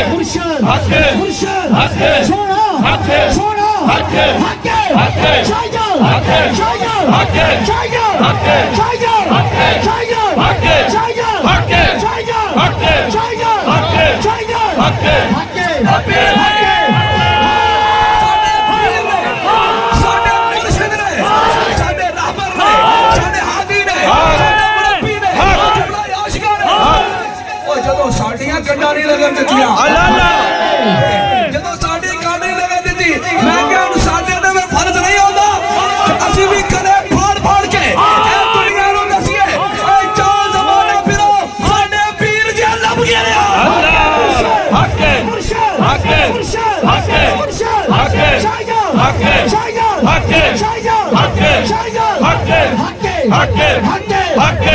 मुर्शद हक मुर्शद हक सोना हक सोना हक हक हक शाहजान हक शाहजान हक शाहजान हक शाहजान हक शाहजान हक शाहजान हक शाहजान हक शाहजान हक शाहजान हक हक हक ਜਦੋਂ ਸਾਡੀਆਂ ਕੰਨਾਂ ਨਹੀਂ ਲੱਗਣ ਦਿੱਤੀਆਂ ਜਦੋਂ ਸਾਡੇ ਕੰਨ ਨਹੀਂ ਲੱਗਣ ਦਿੱਤੀ ਮੈਂ ਕਿਹਾ ਹੁਣ ਸਾਡੇ ਤੇ ਵੀ ਫਰਜ਼ ਨਹੀਂ ਆਉਂਦਾ ਅਸੀਂ ਵੀ ਕਦੇ ਫਾੜ ਫਾੜ ਕੇ ਇਹ ਦੁਨੀਆ ਨੂੰ ਦੱਸੀਏ ਇਹ ਚਾਰ ਜ਼ਮਾਨੇ ਫਿਰੋ ਸਾਡੇ ਪੀਰ ਜੀ ਲੱਭ ਗਏ ਨੇ हक मुर्शद हक मुर्शद हक मुर्शद हक शाहजान हक शाहजान हक शाहजान हक शाहजान हक हक हक हक हक हक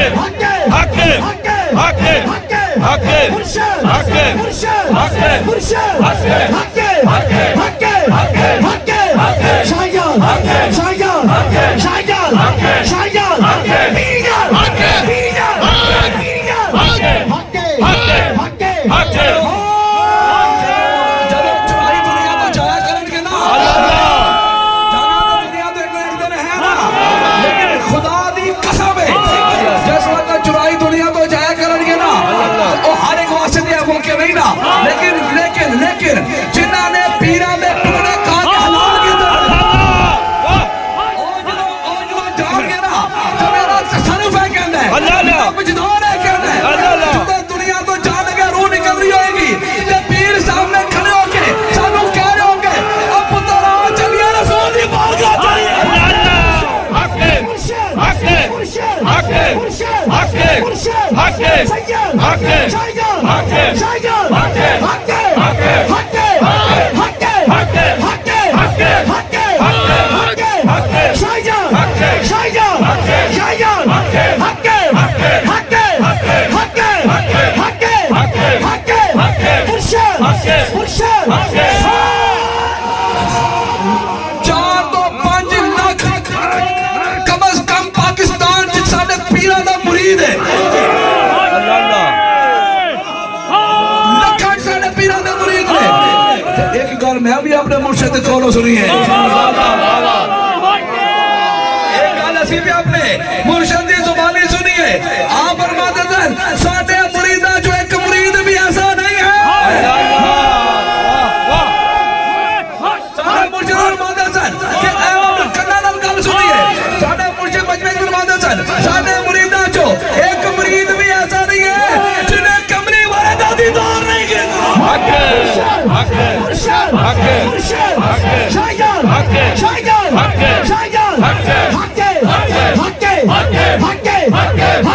हक हक हक हक हक मुर्शद हक मुर्शद हक मुर्शद हक हक हक हक हक हक शाहजान शाहजान शाहजान शाहजान पीरजान पीरजान पीरजान हक हक हक ਜਦੋਂ ਚੁਰਾਈ ਦੁਨੀਆ ਤੋਂ ਜਾਇਆ ਕਰਨਗੇ ਨਾ ਜਾਣਾ ਤਾਂ ਦੁਨੀਆ ਤੋਂ ਇੱਕ ਦਿਨ ਹੈ ਨਾ ਲੇਕਿਨ ਖੁਦਾ ਦੀ ਕਸਮ ਹੈ ਜਿਸ ਵਕਤ ਚੁਰਾਈ ਦੁਨੀਆ ਤੋਂ ਜਾਇਆ ਕਰਨਗੇ ਨਾ ਉਹ ਹਰ ਇੱਕ ਵਾਸਤੇ ਦੇ ਮੌਕੇ ਨਹੀਂ ਨਾ ਲੇਕਿਨ ਜਿਨ੍ਹਾਂ ਨੇ ਪੀਰਾਂ ਦੇ ਟੁਕੜੇ ਖਾ ਕੇ ਹਲਾਲ ਕੀਤੇ ਉਹ ਜਦੋਂ ਜਾਣਗੇ ਨਾ ਤਾਂ ਮੇਰਾ ਤਸਰਫ ਹੈ ਕਹਿੰਦਾ ਵਜਦਾਨ ਹੈ ਕਹਿੰਦਾ ਜਦੋਂ ਦੁਨੀਆ ਤੋਂ ਜਾਣਗੇ ਰੂਹ ਨਿਕਲ ਰਹੀ ਹੋਏਗੀ ਤੇ ਪੀਰ ਸਾਹਮਣੇ ਖੜੇ ਹੋ ਕੇ ਸਾਨੂੰ ਕਹਿ ਰਹੇ ਹੋਗੇ ਅਬ ਪੁੱਤਰਾ ਚੱਲਿਆ ਰਸੂਲ ਦੀ ਬਾਰਗਾਹ ਚੱਲੀਏ मुर्शद हक मुर्शद हक मुर्शद हक मुर्शद हक शाहजान हक शाहजान हक शाहजान हक हक हक हक हक हक हक हक हक हक हक शाहजान हक शाहजान हक शाहजान हक हक हक हक हक हक हक हक हक मुर्शद हक मुर्शद हक 4 ਤੋਂ 5 ਲੱਖ ਕਮ ਅਜ਼ ਕਮ ਪਾਕਿਸਤਾਨ ਚ ਸਾਡੇ ਪੀਰਾਂ ਦਾ ਮੁਰੀਦ ਹੈ ਲੱਖਾਂ ਸਾਡੇ ਪੀਰਾਂ ਦੇ ਮੁਰੀਦ ਨੇ ਤੇ ਇੱਕ ਗੱਲ ਮੈਂ ਵੀ ਆਪਣੇ ਮੁਰਸ਼ਿਦ ਦੇ ਕੋਲੋਂ ਸੁਣੀ ਹੈ एक गल असी भी अपने मुर्शद की जुबानी सुनी है आप फरमाते हैं साडे मुरीदा जो एक मुरीद भी ऐसा नहीं है साडे मुर्शद फरमाते हैं कि आप कन्ना नाल गल सुनी है साडे मुर्शद मजमे फरमाते हैं साडे मुरीदा जो एक मुरीद भी ऐसा नहीं है जिन्हें कमरे वाले दा दीदार नहीं किया हक मुर्शद हक मुर्शद हक शाहजान हक शाहजान हक शाहजान हक हक हक हक हक हक हक हक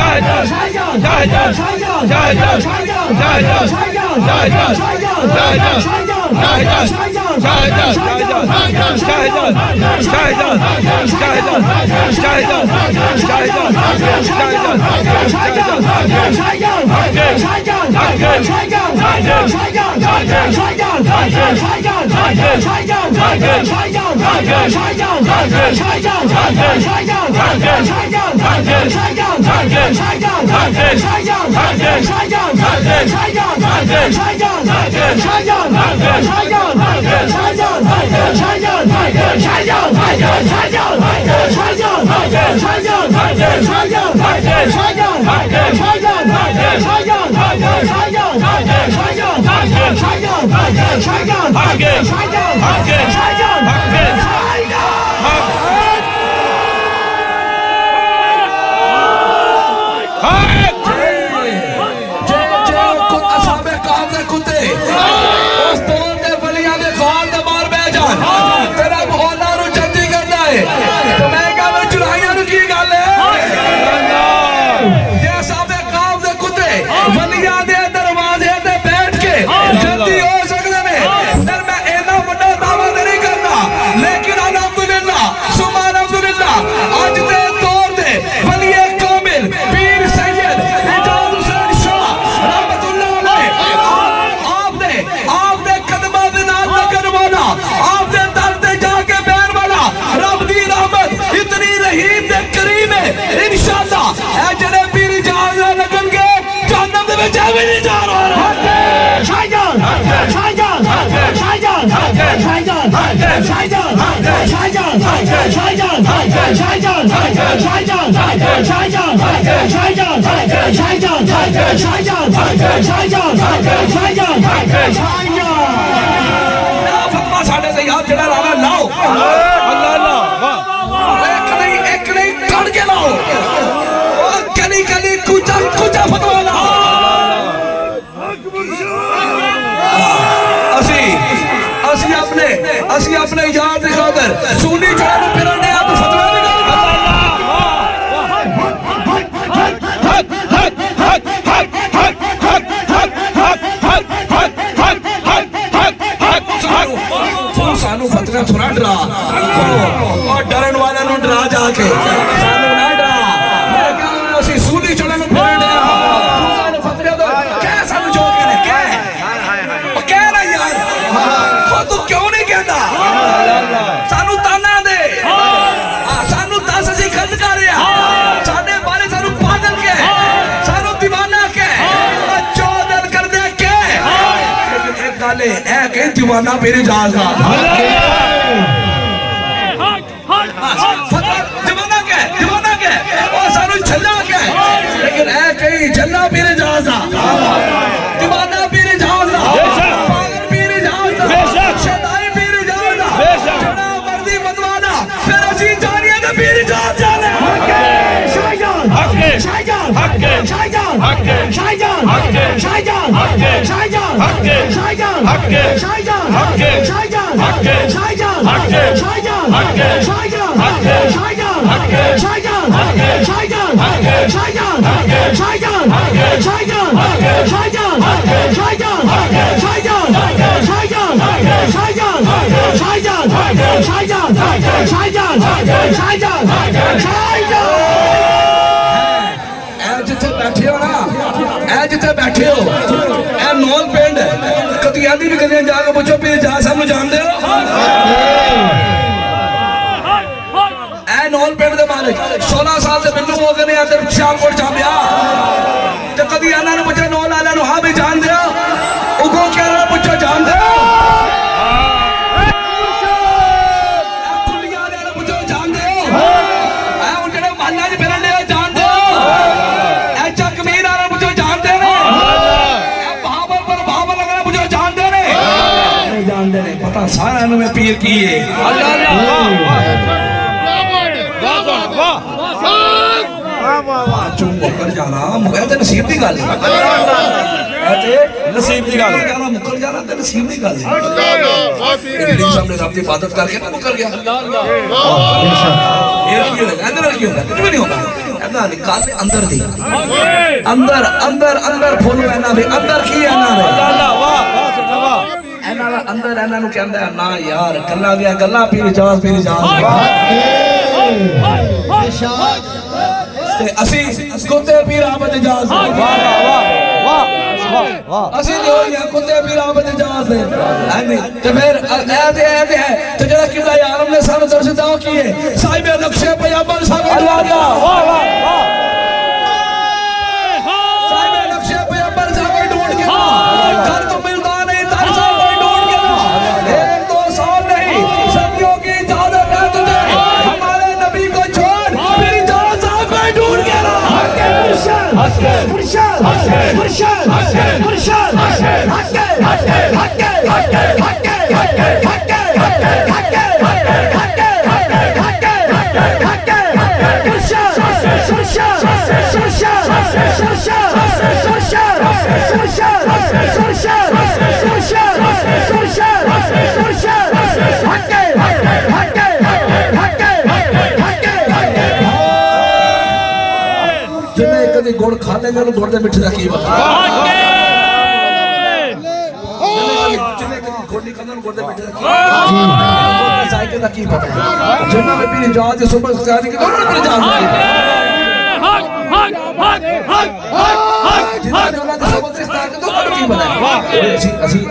शाहजान शाहजान शाहजान शाहजान शाहजान शाहजान शाहजान शाहजान लेकिन अल्हम्दुलिल्लाह सुभान अल्हम्दुलिल्लाह आज फतवा साढ़े से याद जड़ा लाना लाओ एक नहीं कड़ के लाओ कली कली कुचा कुचा फतवा लाओ असी अपने याद की खातर सूनी चढ़ा में फिरने आप फतवा सानू फतवा थोड़ा डरा और डरन वाला नु डरा जाके सानू ना डरा मैं कहूं असी सूनी चढ़ा में फिरने सानू फतवा तो क्या सानू जोड़ के ने क्या ओ क्या ना यार हो तू क्यों नहीं कहता सानू ताना दे सानू दस असी खंड कर रहा साडे बारे सानू पागल के सानू दीवाना के चौदल कर दे के लेकिन एक गाले ए के दीवाना मेरे जाल का दीवाना के और सानू छल्ला के लेकिन ए कहीं छल्ला मेरे जाल का दीवाना मेरे जाल का पागल मेरे जाल का शैतान मेरे जाल का जड़ा मर्जी बदवाना फिर असी जानिए तो मेरे जाल जाने जिथे बैठे हो ना जिथे बैठे हो ए नौल पिंड कतिया दी भी कदियां जाके पूछो पीर जा साहब नु जानदे हो ए नौल पिंड दे मालिक 16 साल से बिल्लू हो गए ने अंदर शामकोट जामिया ते कदी आना नु पूछो नौल आला नु हां भी जानदे हो उगो क्या ना पूछो जानदे हो कुलिया ने पूछो जानदे हो ए उन जेड़े माला च फिरन दे जानदे हो पता सारा में पीर की है चुप होकर जाना मुझे तो नसीब की गल नसीब की गल जाना मुकर जाना तो नसीब की गल सामने रब की इबादत करके ना मुकर गया कुछ भी नहीं होगा निकाल अंदर दी अंदर अंदर अंदर फुल रहना भी अंदर की है ना अंदर रहना नु कहंदा है ना यार गल्ला गया गल्ला पीर जास ते असी कुत्ते पीर आबद जास वाह असी जो या कुत्ते पीर आबद जास है नहीं ते फिर ऐसे है तो जरा किबला आलम ने सानू दर्श दाओ किए साहिब नक्शे पैगंबर साहब अल्लाह वाह साहिब नक्शे पैगंबर साहब ढूंढ के घर तो मिलता नहीं दर साहब ढूंढ के एक दो साल नहीं सदियों की इजाजत है तुझे हमारे नबी को छोड़ मेरी जान साहब को ढूंढ के ला जिन्हें कभी गुड़ खा लेंगे गुड़ के मिठे का की पता जिन्हें कभी गुड़ नहीं खाना गुड़ के मिठे का जायके का की पता जिन्हें भी इजाज़त सुबह शादी के दोनों पर इजाज़त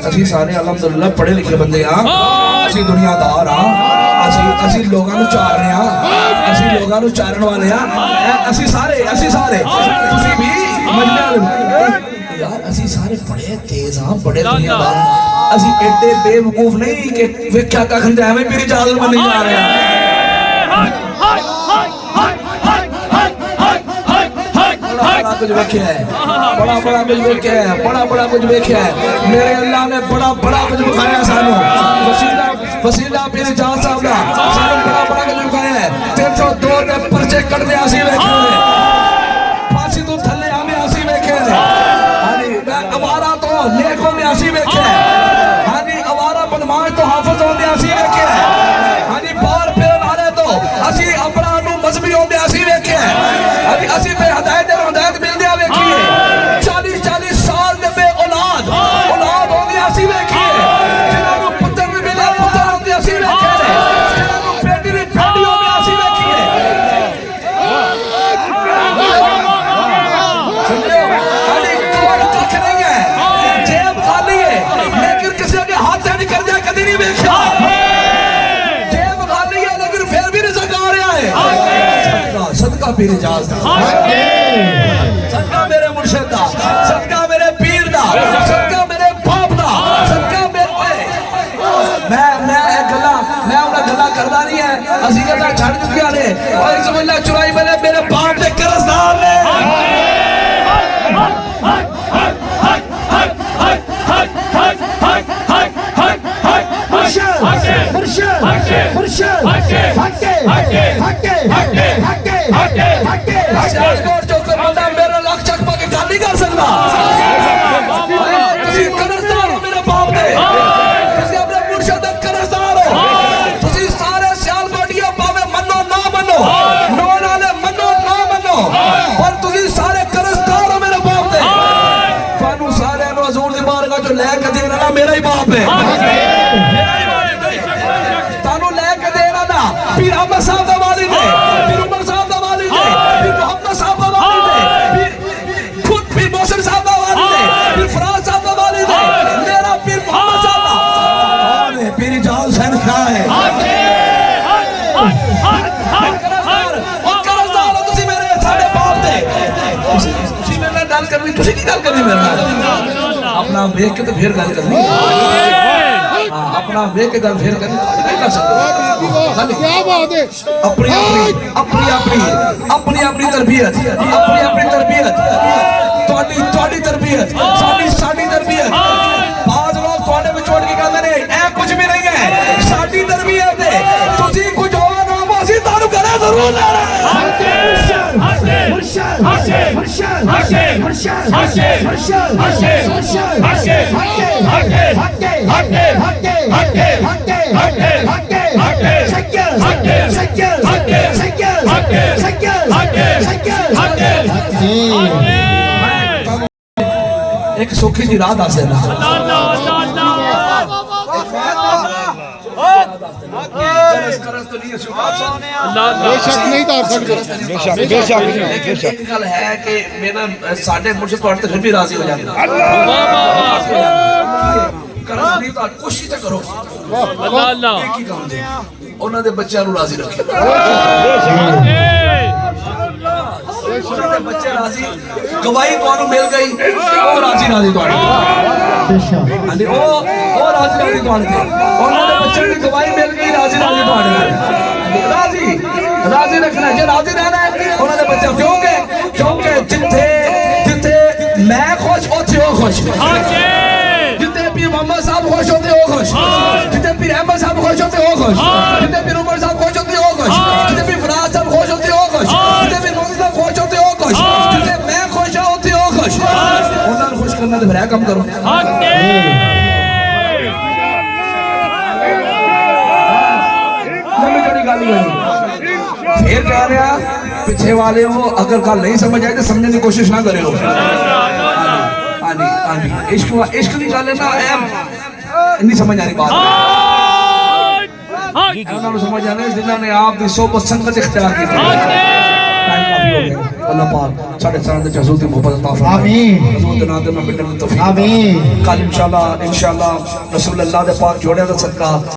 असी सारे अल्हम्दुलिल्लाह पढ़े लिखे बंदे हां असी दुनियादार हां असी लोगां नु चार रहे हां असी लोगां नु चारण वाले हां असी सारे तुसी भी मजमे यार ਅਸੀਂ ਸਾਰੇ ਬੜੇ ਤੇਜ਼ ਹਾਂ ਬੜੇ ਦੁਨੀਆਦਾਰ ਅਸੀਂ ਐਡੇ ਬੇਵਕੂਫ ਨਹੀਂ ਕਿ ਵੇਖਿਆ ਕੱਖ ਨਹੀਂ ਐਵੇਂ ਮੇਰੀ ਇਜਾਜ਼ਤ ਮੰਨੀ ਜਾ ਰਿਹਾ बड़ा कुछ देखा है बड़ा कुछ देखा है बड़ा कुछ देखा है मेरे अल्लाह ने बड़ा कुछ दिखाया सानू वसीला पीर जान साहब दा सानू बड़ा कुछ दिखाया है 302 दे पर्चे कटदे आसी वेखे ने फांसी तो थल्ले आमे आसी वेखे ने हां मैं अवारा तो नेको में आसी वेखे हां अवारा बदमाश तो हाफिज होंदे आसी वेखे हां बार फिर आले तो असि अपना नु मजहबी होंदे आसी वेखे हां असि पे हदायत मिलदे वेखिए 40 साल दे बे औलाद होंदी आसी वेखिए जिन्हां नु पुत्तर भी मिले पुत्तर होंदी आसी वेखिए जिन्हां नु बेटी भी बेटी होंदी आसी वेखिए अली कोई कख नहीं है जेब खाली है लेकिन किसी के हाथ से निकल जाए कभी नहीं वेखा जेब खाली है लेकिन फिर भी रिज़्क़ आ रहा है सदका पीर इजाज़त सदका मेरे मुर्शिद दा सदका मेरे पीर दा सदका मेरे बाप दा सदका मेरे मैं उन्हें गल्ला करदा नहीं है असि गल्ला छड़ चुकिया ने और इस्माइला चुराई मेरे बाप दे कर्जदार ने मेरा लाख चक पाके गल नहीं कर सकता कर्जदार हो मेरे बाप दे तुसी अपने मुर्शिद दा कर्जदार हो तुसी सारे सियाल कोटिया पावे मनो ना मनो नो नाले मनो ना मनो पर तुसी सारे कर्जदार हो मेरे बाप दे थानू सारे नु हजूर दी बारगाह चो लेके देना ना मेरा ही बाप है थानू लेके देना ना पीर अहमद साहब दा वालिद है पीर उमर साहब दा वालिद है पीर मोहम्मद साहब दा वालिद है खुद पीर मोहसिन साहब दा वालिद है पीर फराज साहब दा वालिद है मेरा पीर मोहम्मद साहब दा पीर जान हुसैन क्या है कर्जदार तुसी मेरे साडे बाप दे तुसी मेरे नाल गल करनी तुसी की गल करनी मेरे नाल अपना देख के तो फिर गल करनी अपना देख के गल फिर करनी नहीं कर सकते क्या बात है अपनी तरबियत ਤੁਹਾਡੀ तरबियत साडी तरबियत बाज लोग ਤੁਹਾਡੇ ਵਿੱਚ ਛੋੜ ਕੇ ਕਹਿੰਦੇ ਨੇ ਇਹ ਕੁਝ ਵੀ ਨਹੀਂ ਹੈ ਸਾਡੀ तरबियत ਹੈ ਤੁਸੀਂ ਕੁਝ ਹੋਰ ਨਾ ਹੋ ਅਸੀਂ ਤੁਹਾਨੂੰ ਕਰੇ ਜ਼ਰੂਰ ਲੈਣਾ एक सुखी जी राह दस देना बेशक नहीं तार सकते बेशक एक गल है कि मेरा साडे मुर्शिद तुहाडे ते फिर भी राजी हो जांदे करस नहीं तो कोशिश तो करो अल्लाह एक ही काम दे ਉਹਨਾਂ ਦੇ ਬੱਚਿਆਂ ਨੂੰ ਰਾਜ਼ੀ ਰੱਖੇ ਉਹਨਾਂ ਦੇ ਬੱਚੇ ਰਾਜ਼ੀ ਗਵਾਹੀ ਤੁਹਾਨੂੰ ਮਿਲ ਗਈ ਉਹ ਰਾਜ਼ੀ ਤੁਹਾਡੇ ਹਾਂਜੀ ਉਹ ਰਾਜ਼ੀ ਤੁਹਾਡੇ ਉਹਨਾਂ ਦੇ ਬੱਚਿਆਂ ਦੀ ਗਵਾਹੀ ਮਿਲ ਗਈ ਰਾਜ਼ੀ ਤੁਹਾਡੇ ਰਾਜ਼ੀ ਰੱਖਣਾ ਜੇ ਰਾਜ਼ੀ ਰਹਿਣਾ ਹੈ ਉਹਨਾਂ ਦੇ ਬੱਚੇ ਕਿਉਂਕਿ ਜਿੱਥੇ ਮੈਂ ਖੁਸ਼ ਉੱਥੇ ਉਹ ਖੁਸ਼ जितने पीर मोहम्मद साहब खुश होते हो खुश जितने पीर अहमद साहब खुश होते हो खुश जितने पीर उमर साहब खुश होते हो खुश जितने पीर फराज साहब खुश होते हो खुश जितने पीर मोहम्मद साहब खुश होते हो खुश जितने मैं खुश होते हो खुश उन्हें खुश करना तो फिर कम करो फिर कह रहा पीछे वाले हो अगर गल नहीं समझ आए तो समझने की कोशिश ना करे इश्क की गल है ना नहीं समझ आ रही बात समझ आने जिन्होंने आप की सोबत संगत इख्तियार की अल्लाह पाक साडे सारे च हजूर दी मोहब्बत अता फरमाए आमीन हजूर दे नाम ते मैं मिलने दी तौफीक आमीन कल इंशाअल्लाह रसूल अल्लाह दे पाक जोड़े दा सदका